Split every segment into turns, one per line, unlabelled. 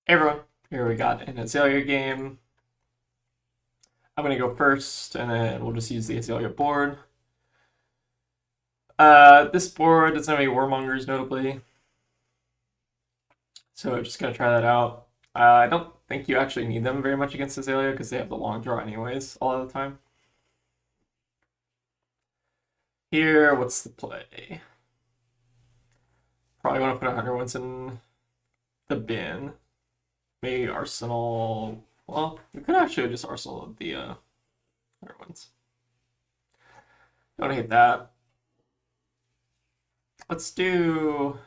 Hey everyone, here we got an Azalea game. I'm gonna go first, and then we'll just use the Azalea board. This board doesn't have any warmongers, notably, so I'm just gonna try that out. I don't think you actually need them very much against Azalea because they have the long draw anyways, all of the time. Here, what's the play? Probably want to put 100 ones in the bin. Maybe Arsenal. Well, we could actually just Arsenal the 100 ones. Don't hate that. Let's do.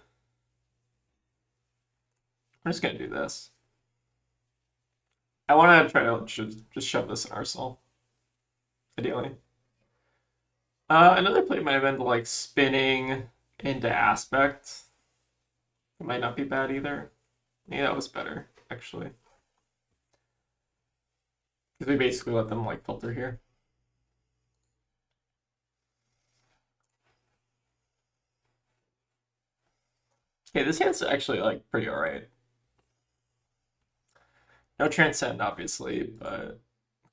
I'm just gonna do this. I want to try to just shove this in Arsenal, ideally. Another play might have been like spinning into aspect. It might not be bad either. Yeah, that was better, actually. Because we basically let them like filter here. Okay, this hand's actually like pretty alright. No transcend, obviously, but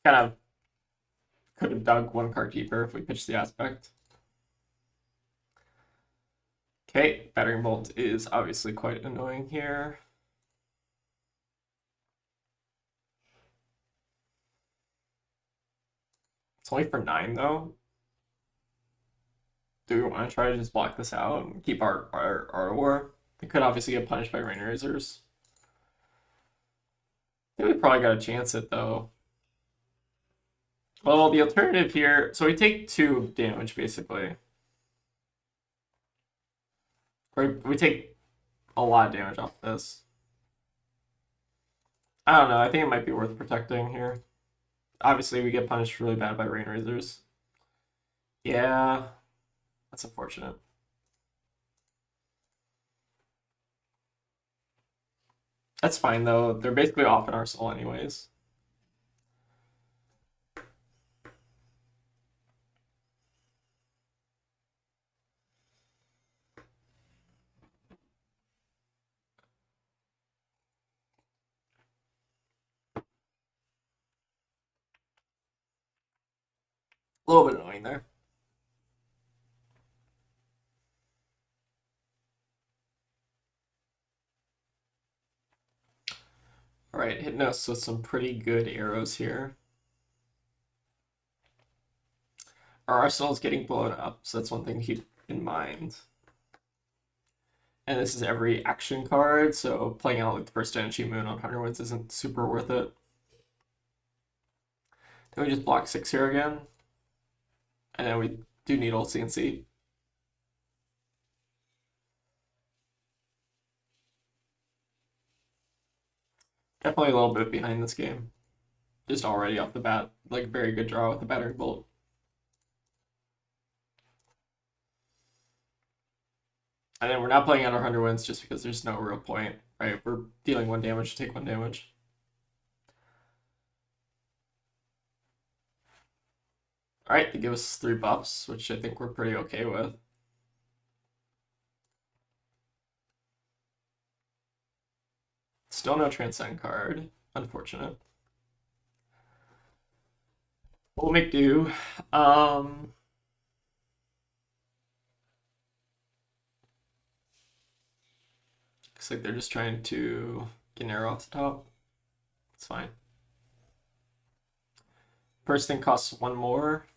kind of could have dug one card deeper if we pitched the aspect. Okay, battering bolt is obviously quite annoying here. It's only for 9 though. Do we want to try to just block this out and keep our war? We could obviously get punished by rain razors. I think we probably got to chance it though. Well, the alternative here, so we take 2 damage basically. Or we take a lot of damage off this. I don't know, I think it might be worth protecting here. Obviously, we get punished really bad by rain razors. Yeah, that's unfortunate. That's fine though, they're basically off in Arsenal anyways. A little bit annoying there. All right, hitting us with some pretty good arrows here. Our arsenal is getting blown up, so that's one thing to keep in mind. And this is every action card, so playing out like the first Energy Moon on 100 wins isn't super worth it. Then we just block 6 here again. And then we do Needle CNC. Definitely a little bit behind this game. Just already off the bat, like very good draw with the battering bolt. And then we're not playing out our 100 wins just because there's no real point, right? We're dealing 1 damage to take 1 damage. Alright, they give us 3 buffs, which I think we're pretty okay with. Still no Transcend card. Unfortunate. We'll make do. Looks like they're just trying to get an arrow off the top. It's fine. First thing costs 1 more.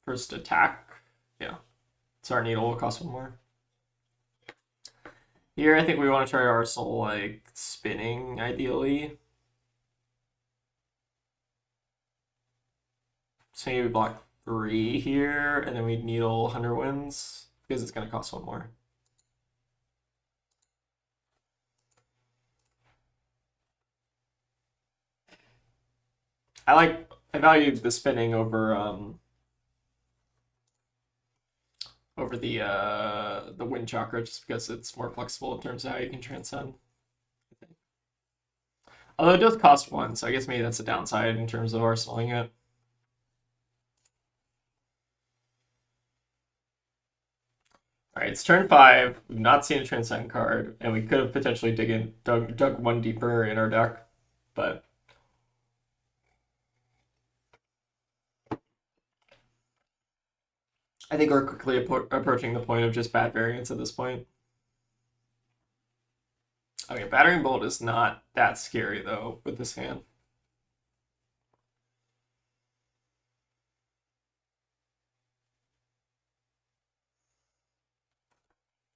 First attack. Yeah. So our needle will cost 1 more. Here, I think we want to try our soul like spinning, ideally. So maybe block 3 here, and then we needle 100 wins, because it's going to cost 1 more. I value the spinning over the wind chakra just because it's more flexible in terms of how you can transcend. Although it does cost 1, so I guess maybe that's a downside in terms of arsenaling it. Alright, it's turn 5. We've not seen a Transcend card, and we could have potentially dug one deeper in our deck, but I think we're quickly approaching the point of just bad variance at this point. Okay, Battering Bolt is not that scary, though, with this hand.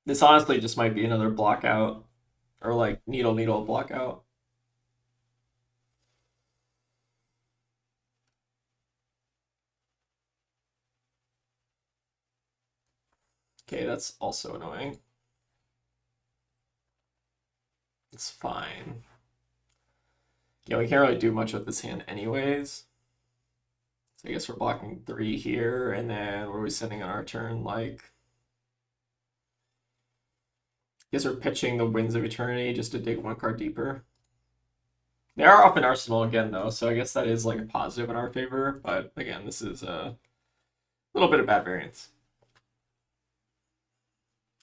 This honestly just might be another blockout, or like needle blockout. Okay, that's also annoying. It's fine. Yeah, we can't really do much with this hand anyways. So I guess we're blocking 3 here, and then what are we sending on our turn? Like, I guess we're pitching the Winds of Eternity just to dig one card deeper. They are off in Arsenal again, though, so I guess that is like a positive in our favor. But again, this is a little bit of bad variance.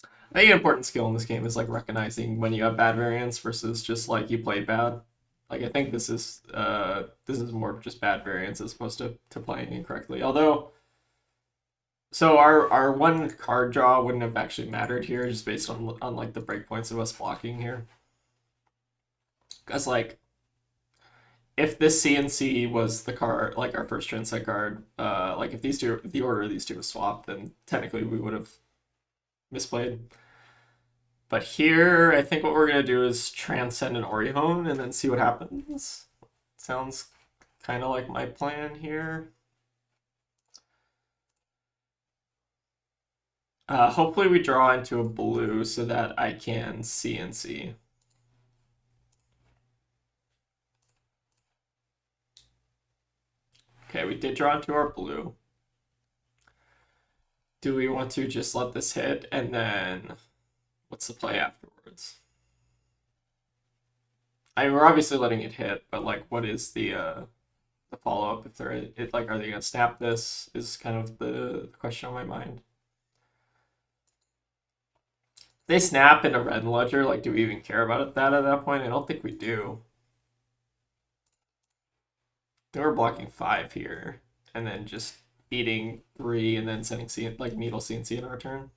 I think an important skill in this game is like recognizing when you have bad variance versus just like you played bad. Like I think this is more just bad variance as opposed to playing incorrectly. Although, so our one card draw wouldn't have actually mattered here, just based on like the breakpoints of us blocking here. Because like if this CNC was the card, like our first Transcend card, like if the order of these two was swapped, then technically we would have misplayed. But here, I think what we're gonna do is Transcend an Orihone and then see what happens. Sounds kind of like my plan here. Hopefully we draw into a blue so that I can CNC. Okay, we did draw into our blue. Do we want to just let this hit and then what's the play afterwards? I mean, we're obviously letting it hit, but like, what is the follow up? If they're like, are they gonna snap this? Is kind of the question on my mind. If they snap into Red Ledger, like, do we even care about that at that point? I don't think we do. They were blocking 5 here, and then just beating 3, and then sending like Needle CNC in our turn.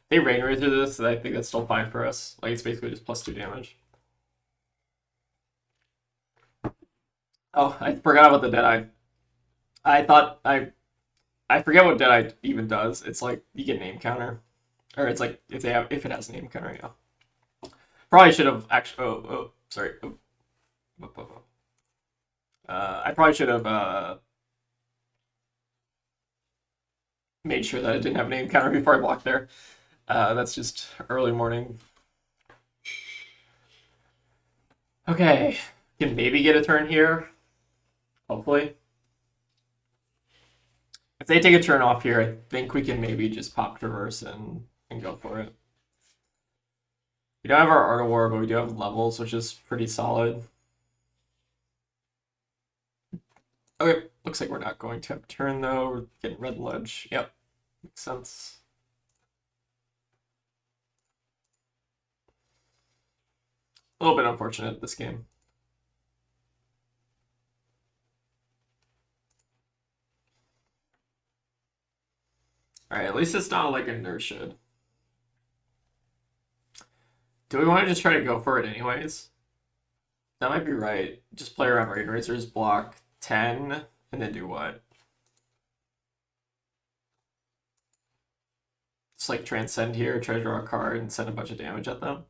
They Rain Razor this, so I think that's still fine for us. Like, it's basically just +2 damage. Oh, I forgot about the Deadeye. I thought I forget what Deadeye even does. It's like you get name counter, or it's like if it has name counter. Yeah, probably should have actually. Oh, sorry. I probably should have made sure that it didn't have name counter before I blocked there. That's just early morning. Okay, can maybe get a turn here. Hopefully. If they take a turn off here, I think we can maybe just pop Traverse and go for it. We don't have our Art of War, but we do have levels, which is pretty solid. Okay, looks like we're not going to have a turn, though. We're getting Red Ledge. Yep, makes sense. A little bit unfortunate, this game. Alright, at least it's not like a Nershid. Do we want to just try to go for it anyways? That might be right. Just play around Rain Razors, block 10, and then do what? Just like Transcend here, try to draw a card, and send a bunch of damage at them.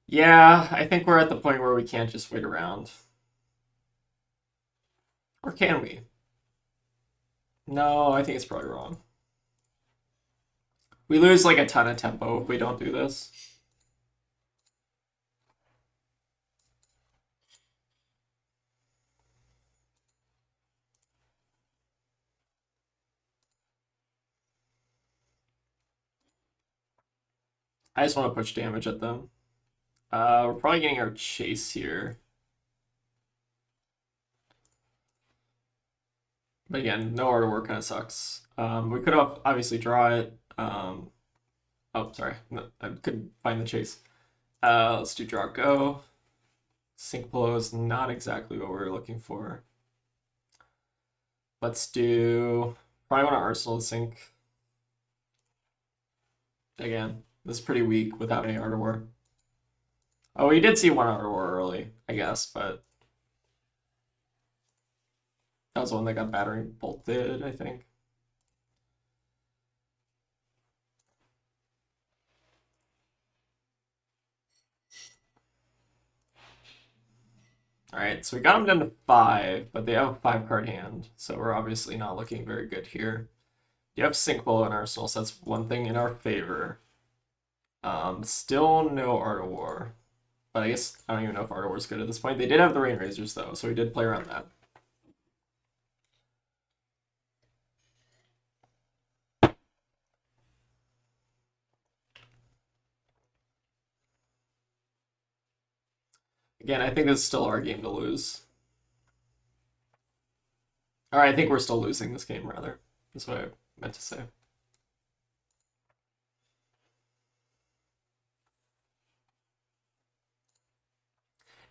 Yeah, I think we're at the point where we can't just wait around. Or can we? No, I think it's probably wrong. We lose like a ton of tempo if we don't do this. I just want to push damage at them. We're probably getting our chase here. But again, no Art of War kind of sucks. We could obviously draw it, Oh, sorry. No, I couldn't find the chase. Let's do draw go. Sink below is not exactly what we were looking for. Let's do... Probably want to Arsenal the sink. Again, this is pretty weak without any Art of War. Oh, we did see one Art of War early, I guess, but... That was the one that got battering bolted, I think. Alright, so we got them down to 5, but they have a 5-card hand, so we're obviously not looking very good here. You have Sink Below in Arsenal, so that's one thing in our favor. Still no Art of War. But I guess I don't even know if Art of War is good at this point. They did have the Rain Razors, though, so we did play around that. Again, I think this is still our game to lose. Or I think we're still losing this game, rather. That's what I meant to say.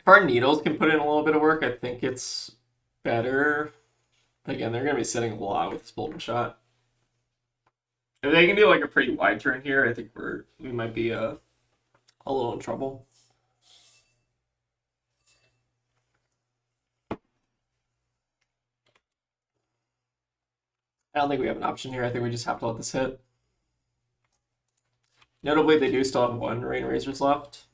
If our needles can put in a little bit of work, I think it's better. But again, they're going to be sitting a lot with this Bolton shot. If they can do like a pretty wide turn here, I think we might be a little in trouble. I don't think we have an option here. I think we just have to let this hit. Notably, they do still have 1 Rain Razors left.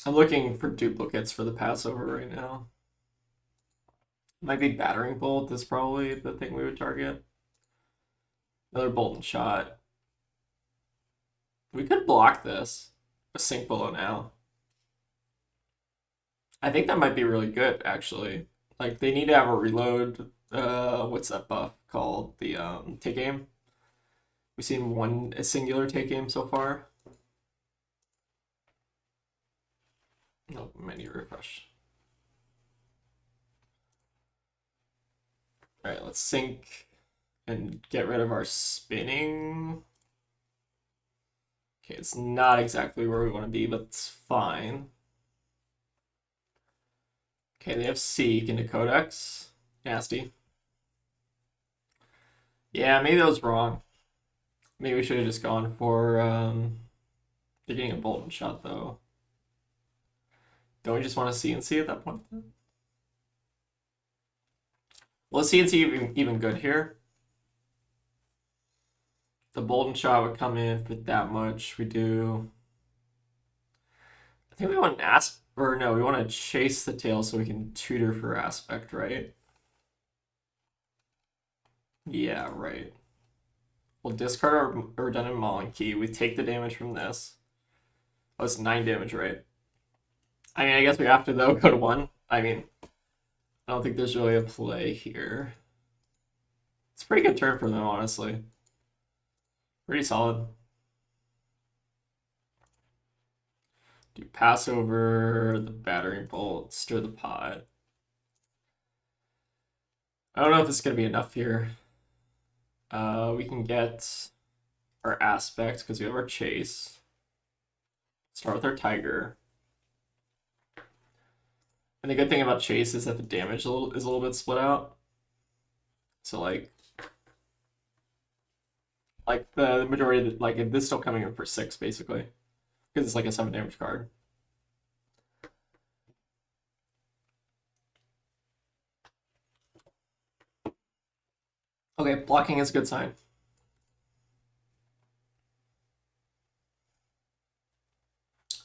I'm looking for duplicates for the Passover right now. Might be Battering Bolt is probably the thing we would target. Another Bolton shot. We could block this. A Sink Below now. I think that might be really good, actually. Like, they need to have a reload. What's that buff called? The take aim. We've seen a singular take aim so far. No, menu refresh. Alright, let's sink and get rid of our spinning. Okay, it's not exactly where we want to be, but it's fine. Okay, they have Seek into Codex. Nasty. Yeah, maybe that was wrong. Maybe we should have just gone for... They're getting a Bolton shot, though. Don't we just want to CNC at that point? Well, CNC even good here. The Bolton shot would come in for that much. We do... I think we want an or no, we want to chase the tail so we can tutor for aspect, right? Yeah, right. We'll discard our redundant Mauling Key. We take the damage from this. Oh, it's 9 damage, right? I mean, I guess we have to, though, go to 1. I mean, I don't think there's really a play here. It's a pretty good turn for them, honestly. Pretty solid. Do Passover, the Battering Bolt, stir the pot. I don't know if it's going to be enough here. We can get our aspect because we have our chase. Start with our tiger. And the good thing about chase is that the damage is a little bit split out. So like the majority of like this is still coming in for 6 basically. Because it's like a 7 damage card. Okay, blocking is a good sign.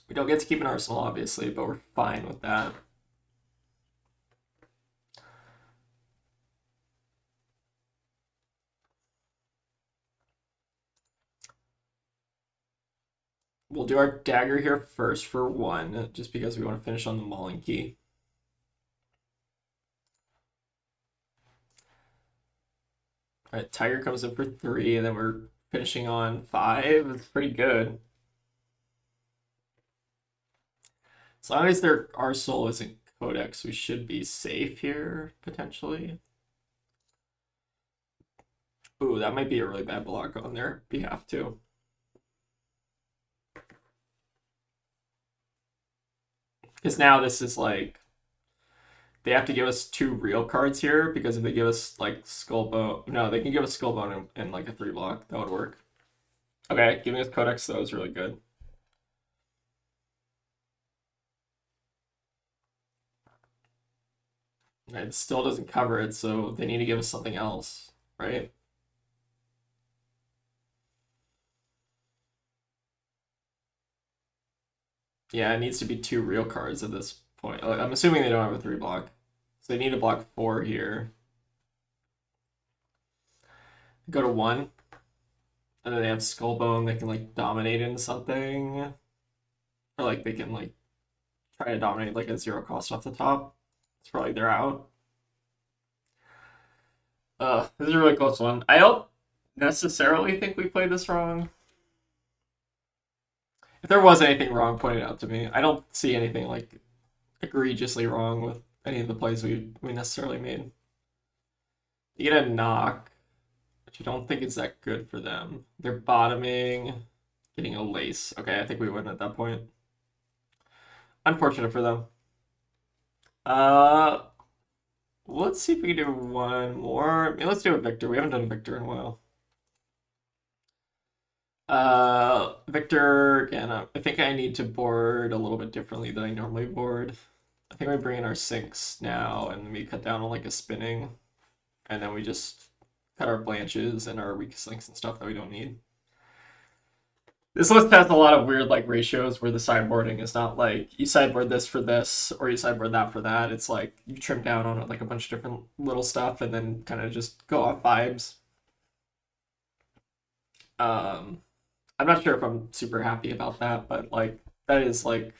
We don't get to keep an arsenal, obviously, but we're fine with that. We'll do our dagger here first for 1, just because we want to finish on the Mauling Key. Alright, tiger comes in for 3, and then we're finishing on 5. It's pretty good. As long as their arsenal isn't Codex, we should be safe here, potentially. Ooh, that might be a really bad block on their behalf, too. Because now this is like, they have to give us 2 real cards here, because if they give us like Skullbone, no, they can give us Skullbone and like a 3 block. That would work. Okay, giving us Codex though is really good. It still doesn't cover it, so they need to give us something else, right? Yeah, it needs to be 2 real cards at this point. I'm assuming they don't have a 3 block. So they need to block 4 here. Go to 1. And then they have Skullbone, they can like dominate into something. Or like they can like try to dominate like a 0 cost off the top. It's probably they're out. This is a really close one. I don't necessarily think we played this wrong. If there was anything wrong, point it out to me. I don't see anything like egregiously wrong with any of the plays we necessarily made. You get a knock, which I don't think is that good for them. They're bottoming, getting a lace. Okay, I think we win at that point. Unfortunate for them. Let's see if we can do one more. Let's do a Victor. We haven't done a Victor in a while. Victor, again, I think I need to board a little bit differently than I normally board. I think we bring in our sinks now, and we cut down on like a spinning, and then we just cut our blanches and our weakest links and stuff that we don't need. This list has a lot of weird like ratios where the sideboarding is not like you sideboard this for this or you sideboard that for that. It's like you trim down on it like a bunch of different little stuff and then kind of just go off vibes. I'm not sure if I'm super happy about that, but like that is like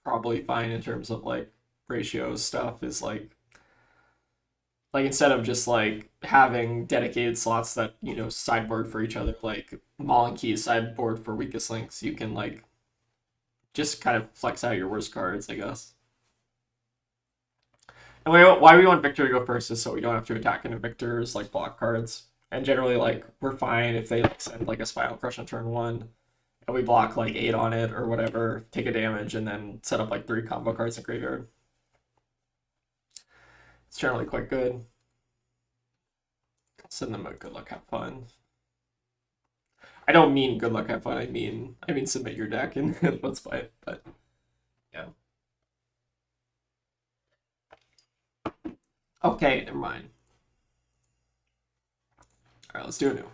probably fine in terms of like ratio stuff is like instead of just like having dedicated slots that sideboard for each other, like Maul and Key sideboard for weakest links, you can like just kind of flex out your worst cards, I guess. And why we want Victor to go first is so we don't have to attack into Victor's like block cards. And generally, like we're fine if they like send like a Spinal Crush on turn 1, and we block like 8 on it or whatever, take a damage, and then set up like 3 combo cards in graveyard. It's generally quite good. Send them a good luck, have fun. I don't mean good luck, have fun. I mean submit your deck and let's play it. But yeah. Okay, never mind. All right, let's do a new.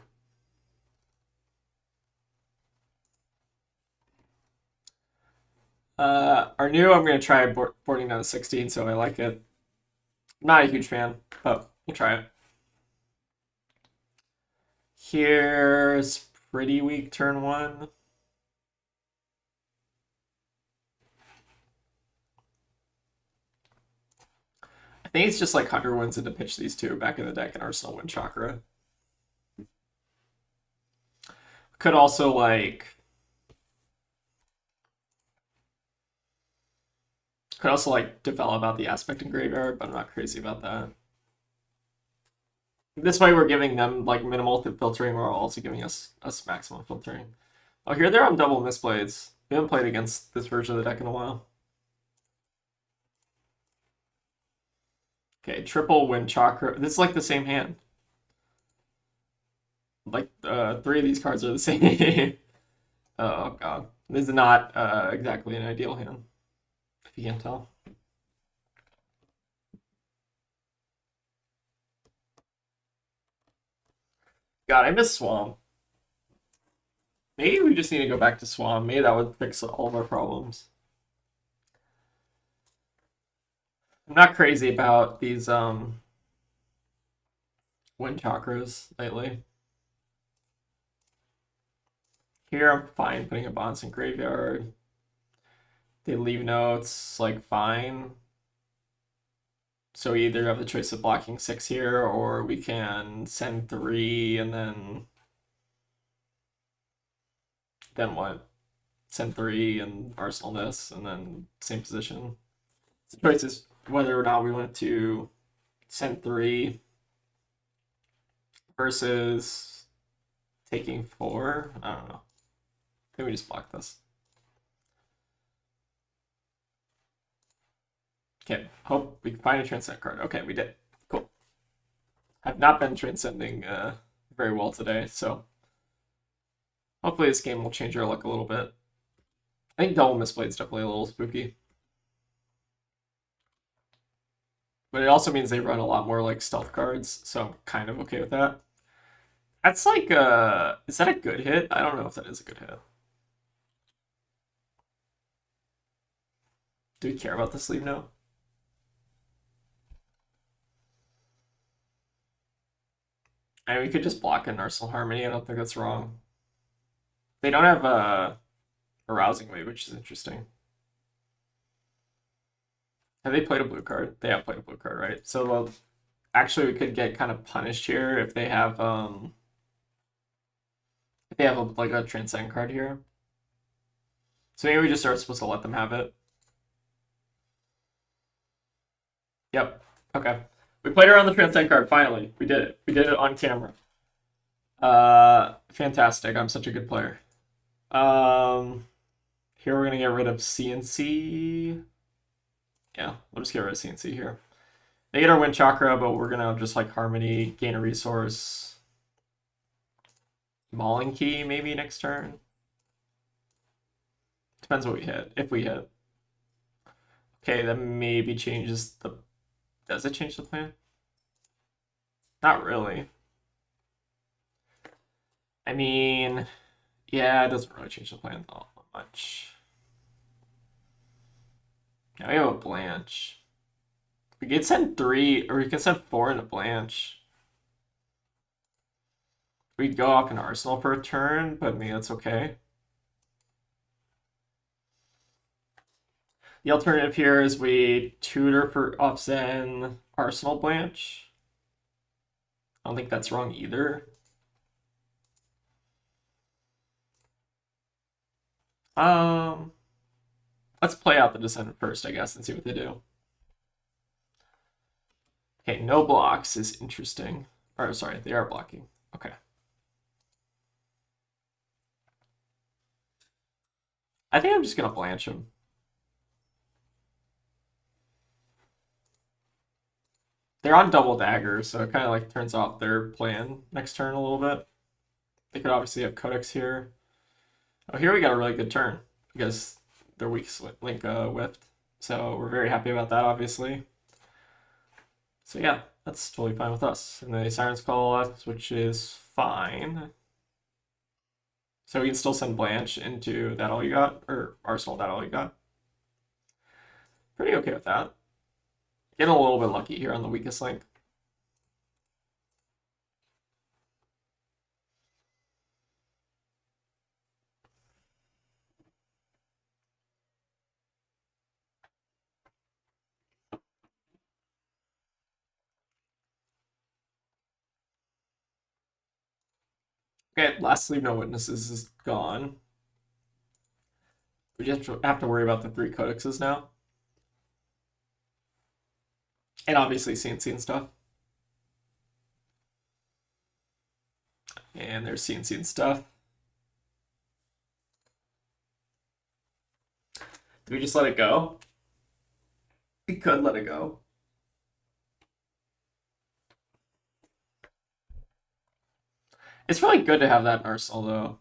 Our new, I'm gonna try boarding down to 16, so I like it. I'm not a huge fan, but we'll try it. Here's pretty weak turn 1. I think it's just like Hunter wins it to pitch these 2 back in the deck and Arsenal win Chakra. Could also like develop out the aspect in graveyard, but I'm not crazy about that. This way we're giving them like minimal filtering while also giving us maximum filtering. Oh, here they're on double misplays. We haven't played against this version of the deck in a while. Okay, triple win Chakra. This is like the same hand. Like 3 of these cards are the same. Oh god. This is not exactly an ideal hand, if you can't tell. God, I miss Swamp. Maybe we just need to go back to Swamp. Maybe that would fix all of our problems. I'm not crazy about these wind chakras lately. Here I'm fine putting a bonds in graveyard. They leave notes, like fine. So we either have the choice of blocking 6 here, or we can send 3 and then what? Send 3 and Arsenal this, and then same position. The choice is whether or not we want to send 3 versus taking 4. I don't know. Maybe we just block this. Okay, hope we can find a transcend card. Okay, we did. Cool. I've not been transcending very well today, so hopefully this game will change our luck a little bit. I think double misplay is definitely a little spooky. But it also means they run a lot more like stealth cards, so I'm kind of okay with that. That's like is that a good hit? I don't know if that is a good hit. Do we care about the sleeve now? I mean, we could just block an Arsenal Harmony. I don't think that's wrong. They don't have a Arousing Wave, which is interesting. Have they played a blue card? They have played a blue card, right? So actually, we could get kind of punished here if they have like a Transcend card here. So maybe we just are supposed to let them have it. Yep. Okay. We played around the Transcend card, finally. We did it. We did it on camera. Fantastic. I'm such a good player. Here we're gonna get rid of CNC. Yeah, we'll just get rid of CNC here. They get our Wind Chakra, but we're gonna just like Harmony, gain a resource. Mauling Key maybe next turn. Depends what we hit. If we hit. Okay, that maybe changes the... Does it change the plan? Not really. I mean, yeah, it doesn't really change the plan all that much. Now we have a Blanche. We can send 3, or we can send 4 into Blanche. We'd go off an Arsenal for a turn, but I mean, that's okay. The alternative here is we tutor for off-Zen Arsenal Blanche. I don't think that's wrong either. Let's play out the Descendant first, I guess, and see what they do. Okay, no blocks is interesting. Or, sorry, they are blocking. Okay. I think I'm just going to Blanche him. They're on double dagger, so it kind of like turns off their plan next turn a little bit. They could obviously have Codex here. Oh, here we got a really good turn because their weak link whiffed. So we're very happy about that, obviously. So yeah, that's totally fine with us. And the Siren's Call us, which is fine. So we can still send Blanche into That All You Got, or Arsenal That All You Got. Pretty okay with that. Getting a little bit lucky here on the weakest link. Okay, last Sleep No Witnesses is gone. We just have to worry about the 3 codexes now. And obviously CNC and stuff. And there's CNC and stuff. Do we just let it go? We could let it go. It's really good to have that in Arsenal, though.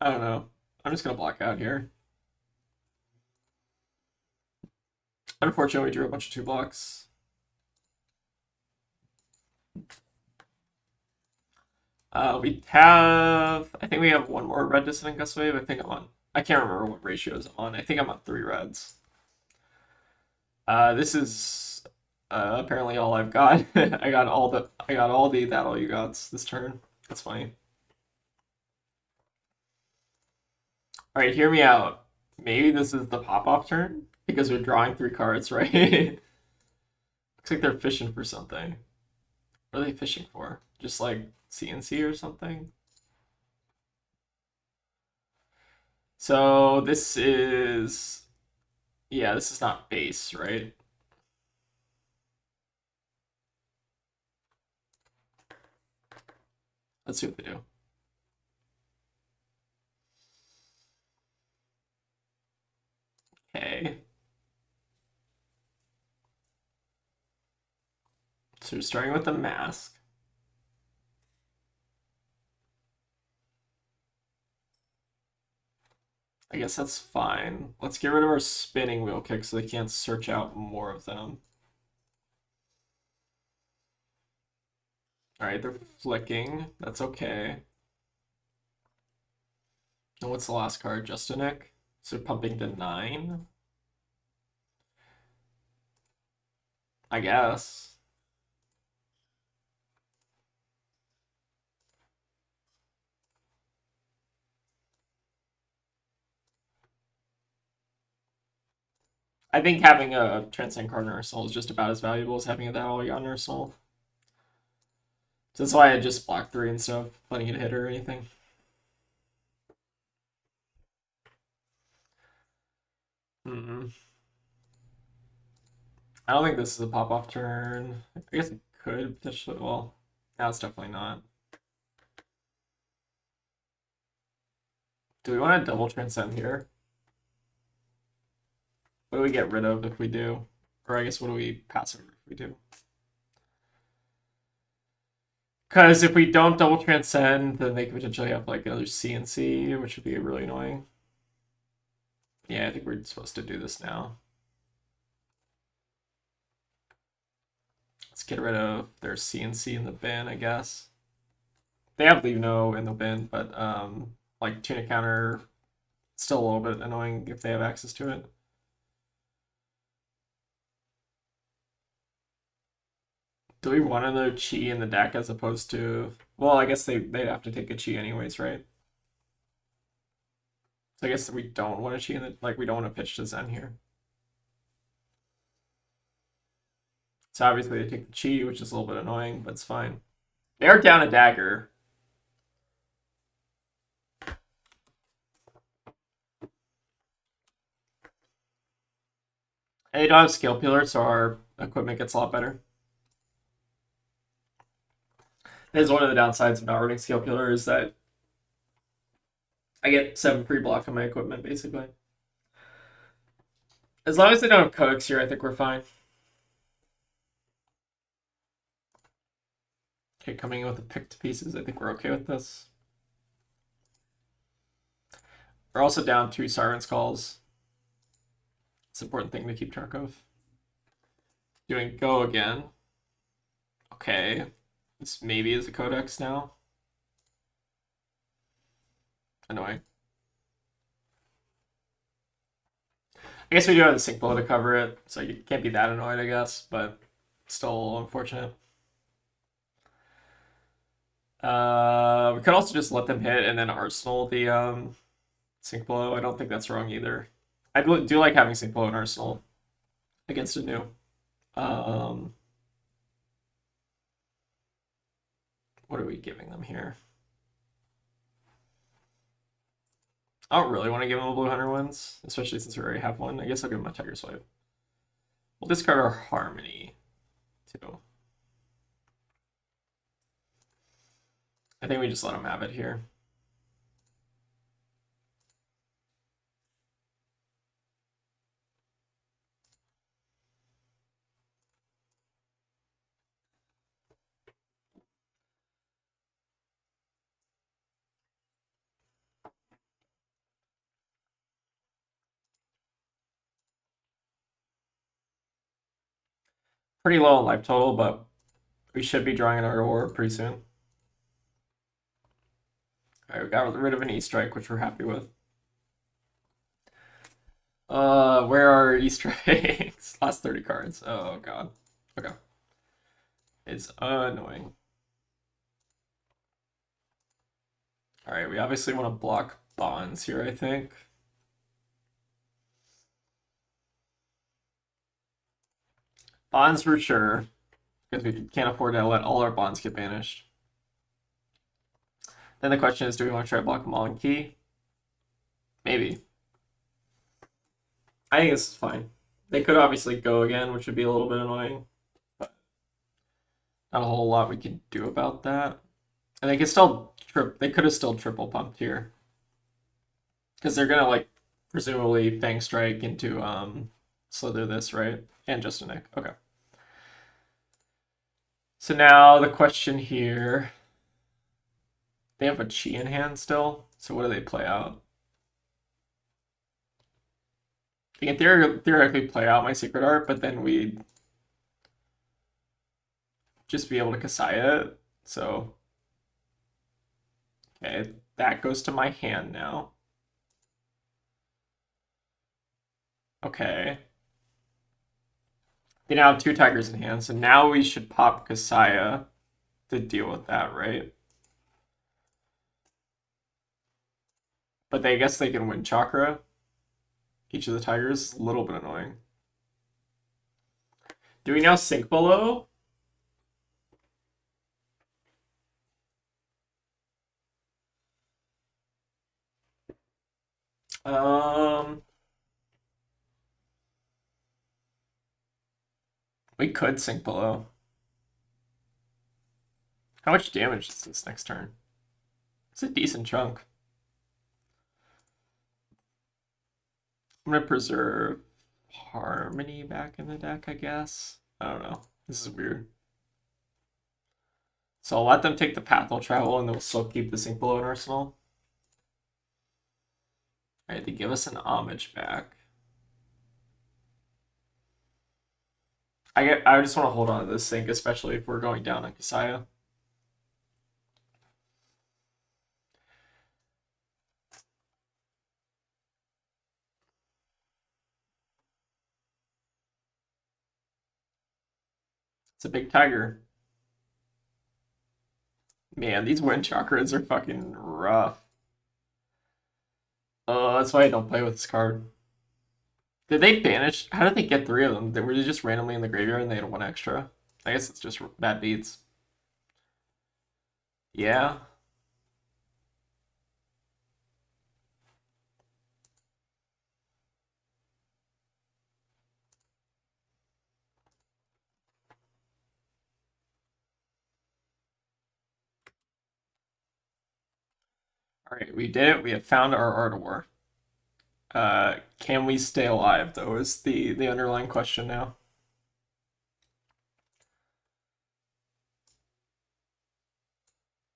I don't know. I'm just going to block out here. Unfortunately, we drew a bunch of 2 blocks. We have... I think we have 1 more red Dissonant Gust Wave. I think I'm on... I can't remember what ratios I'm on. I think I'm on 3 reds. This is apparently all I've got. I got all the That All You Gots this turn. That's funny. All right, hear me out. Maybe this is the pop-off turn because we're drawing 3 cards, right? Looks like they're fishing for something. What are they fishing for? Just like CNC or something? So this is Yeah, this is not base, right? Let's see what they do. Okay. So we're starting with the mask. I guess that's fine. Let's get rid of our spinning wheel kick so they can't search out more of them. Alright, they're flicking. That's okay. And what's the last card? Just a Nick? So pumping to 9? I guess. I think having a Transcend card in Arsenal is just about as valuable as having that all on Arsenal. So that's why I just blocked 3 instead of letting it hit or anything. Hmm. I don't think this is a pop-off turn. I guess it could potentially. Well, now it's definitely not. Do we want to double Transcend here? What do we get rid of if we do? Or I guess what do we pass over if we do? Because if we don't double Transcend, then they could potentially have like another CNC, which would be really annoying. Yeah, I think we're supposed to do this now. Let's get rid of their CNC in the bin, I guess. They have Leave No in the bin, but like Tuna Counter, still a little bit annoying if they have access to it. Do we want another Chi in the deck as opposed to... Well, I guess they'd have to take a Chi anyways, right? So I guess we don't want a Chi in the... Like, we don't want to pitch to Zen here. So obviously they take the Chi, which is a little bit annoying, but it's fine. They're down a dagger. And they don't have Scale Peeler, so our equipment gets a lot better. That is one of the downsides of not running Scale Peeler is that I get 7 free block on my equipment, basically. As long as they don't have Codex here, I think we're fine. Okay, coming in with the picked pieces, I think we're okay with this. We're also down 2 Sirens Calls. It's an important thing to keep track of. Doing Go again. Okay. This maybe is a Codex now. Annoying. I guess we do have the sync blow to cover it, so you can't be that annoyed, I guess, but still unfortunate. We could also just let them hit and then Arsenal the sync blow. I don't think that's wrong either. I do like having sync blow in Arsenal against a new. What are we giving them here? I don't really want to give them a Blue Hunter ones, especially since we already have one. I guess I'll give them a Tiger Swipe. We'll discard our Harmony, too. I think we just let them have it here. Pretty low in life total, but we should be drawing another orb pretty soon. Alright, we got rid of an E-Strike, which we're happy with. Where are Easter eggs? Last 30 cards. Oh god. Okay. It's annoying. Alright, we obviously want to block bonds here, I think. Bonds for sure, because we can't afford to let all our bonds get banished. Then the question is, do we want to try to block them all in key? Maybe. I think this is fine. They could obviously go again, which would be a little bit annoying, but not a whole lot we can do about that. And they could still they could have still triple pumped here. Because they're gonna like presumably Fang Strike into Slither this, right? And just a Nick. Okay. So now the question here. They have a Chi in hand still. So what do they play out? They can theoretically play out my Secret Art, but then we'd just be able to Kasaya it. So okay, that goes to my hand now. Okay. They now have 2 tigers in hand, so now we should pop Kasaya to deal with that, right? But I guess they can win Chakra. Each of the tigers, a little bit annoying. Do we now sink below? Um, we could sink below. How much damage is this next turn? It's a decent chunk. I'm gonna preserve Harmony back in the deck, I guess. I don't know. This is weird. So I'll let them take the Pathal Travel and then we'll still keep the sink below in Arsenal. Alright, they give us an homage back. I just want to hold on to this sink, especially if we're going down on Kasaya. It's a big tiger. Man, these wind chakras are fucking rough. Oh, that's why I don't play with this card. Did they banish? How did they get 3 of them? They were just randomly in the graveyard and they had 1 extra. I guess it's just bad beats. Yeah. All right, we did it. We have found our Art of War. Can we stay alive, though, is the underlying question now.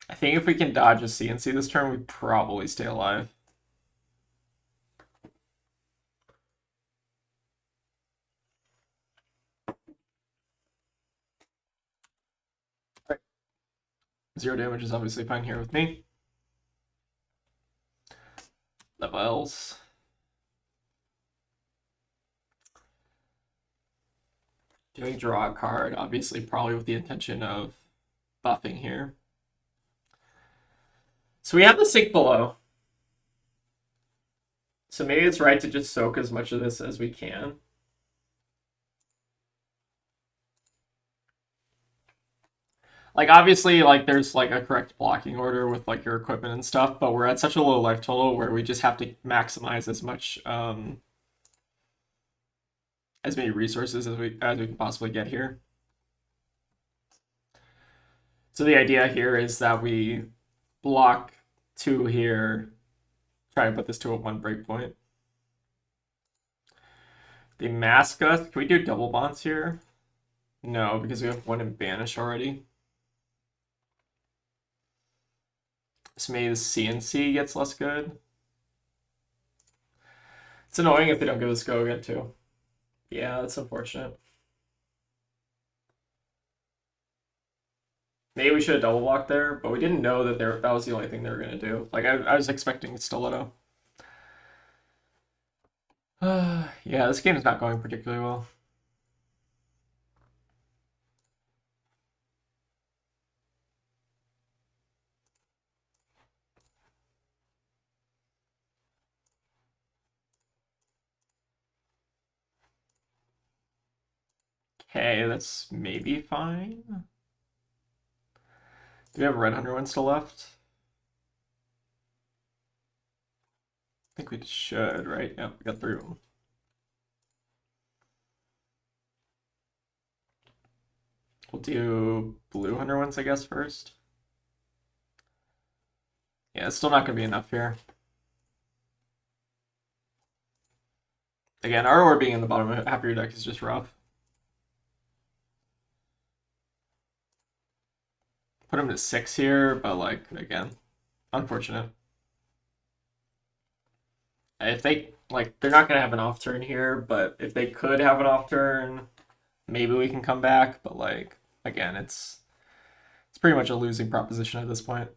I think if we can dodge a CNC this turn, we probably stay alive. Right. 0 damage is obviously fine here with me. Levels. Doing draw a card, obviously probably with the intention of buffing here. So we have the sink below. So maybe it's right to just soak as much of this as we can. Like obviously like there's like a correct blocking order with like your equipment and stuff, but we're at such a low life total where we just have to maximize as much as many resources as we can possibly get here. So the idea here is that we block 2 here, try and put this to a 1 breakpoint. They mask us. Can we do double bonds here? No, because we have 1 in banish already. So maybe the CNC gets less good. It's annoying if they don't give us go again too. Yeah, that's unfortunate. Maybe we should have double blocked there, but we didn't know that that was the only thing they were gonna do. Like I was expecting stiletto. Yeah, this game is not going particularly well. Okay, that's maybe fine. Do we have red hunter one still left? I think we should, right? Yep, we got 3 of them. We'll do blue 100 ones, I guess, first. Yeah, it's still not going to be enough here. Again, our being in the bottom half of your deck is just rough. Put him to 6 here, but like, again, unfortunate. If they, like, they're not going to have an off turn here, but if they could have an off turn, maybe we can come back. But like, again, it's pretty much a losing proposition at this point.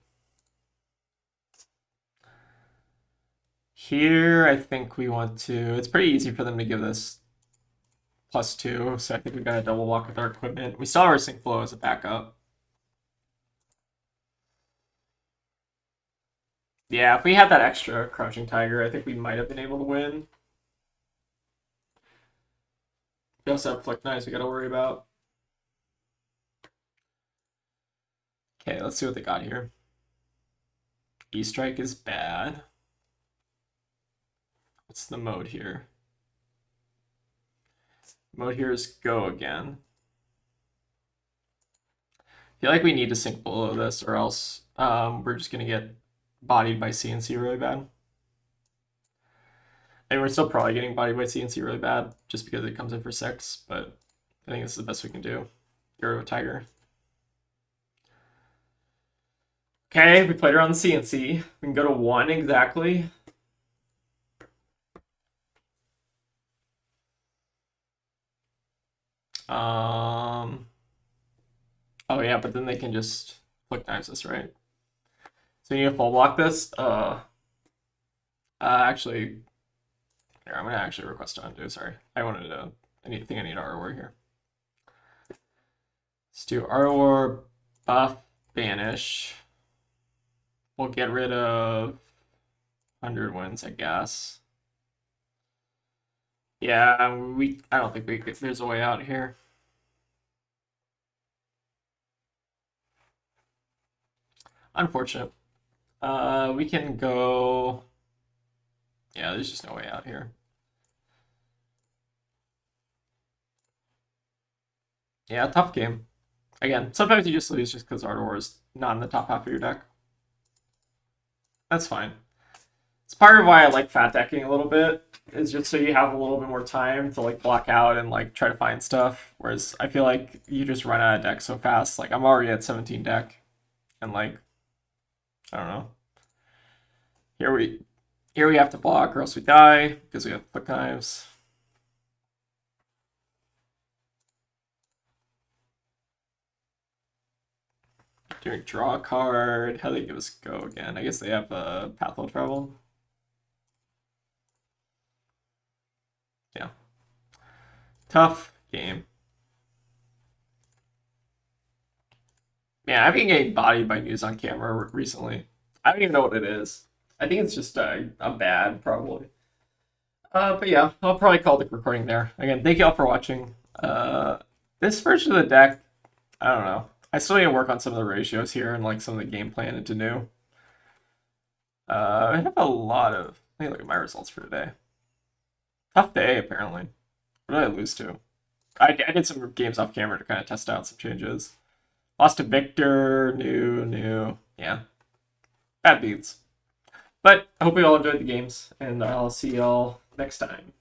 Here, I think we want to, it's pretty easy for them to give this +2, so I think we got to double walk with our equipment. We saw our sync flow as a backup. Yeah, if we had that extra Crouching Tiger, I think we might have been able to win. We also have Flick Knives we gotta worry about. Okay, let's see what they got here. E-Strike is bad. What's the mode here? Mode here is go again. I feel like we need to sink below this or else we're just gonna get bodied by CNC really bad. And we're still probably getting bodied by CNC really bad just because it comes in for 6, but I think this is the best we can do. Get rid of a Tiger. Okay, we played around the CNC. We can go to 1 exactly. Oh yeah, but then they can just Flick Knives us, right? So you need to full block this. Actually, here, I'm gonna actually request to undo. Sorry, I wanted to. I need Art War here. Let's do Art War, buff, banish. We'll get rid of 100 wins, I guess. Yeah, I don't think there's a way out here. Unfortunate. We can go. Yeah, there's just no way out here. Yeah, tough game. Again, sometimes you just lose just because Art War is not in the top half of your deck. That's fine. It's part of why I like fat decking a little bit. Is just so you have a little bit more time to like block out and like try to find stuff. Whereas I feel like you just run out of deck so fast. Like I'm already at 17 deck, and like I don't know. Here we have to block or else we die because we have Flick Knives. Doing draw a card. How do they give us go again? I guess they have a Pathwell Travel. Yeah. Tough game. Man, I've been getting bodied by news on camera recently. I don't even know what it is. I think it's just a bad, probably. But yeah, I'll probably call the recording there. Again, thank you all for watching. This version of the deck, I don't know. I still need to work on some of the ratios here and like some of the game plan into new. I have a lot of. Let me look at my results for today. Tough day, apparently. What did I lose to? I did some games off camera to kind of test out some changes. Lost to Victor, new. Yeah. Bad beats. But I hope you all enjoyed the games, and I'll see y'all next time.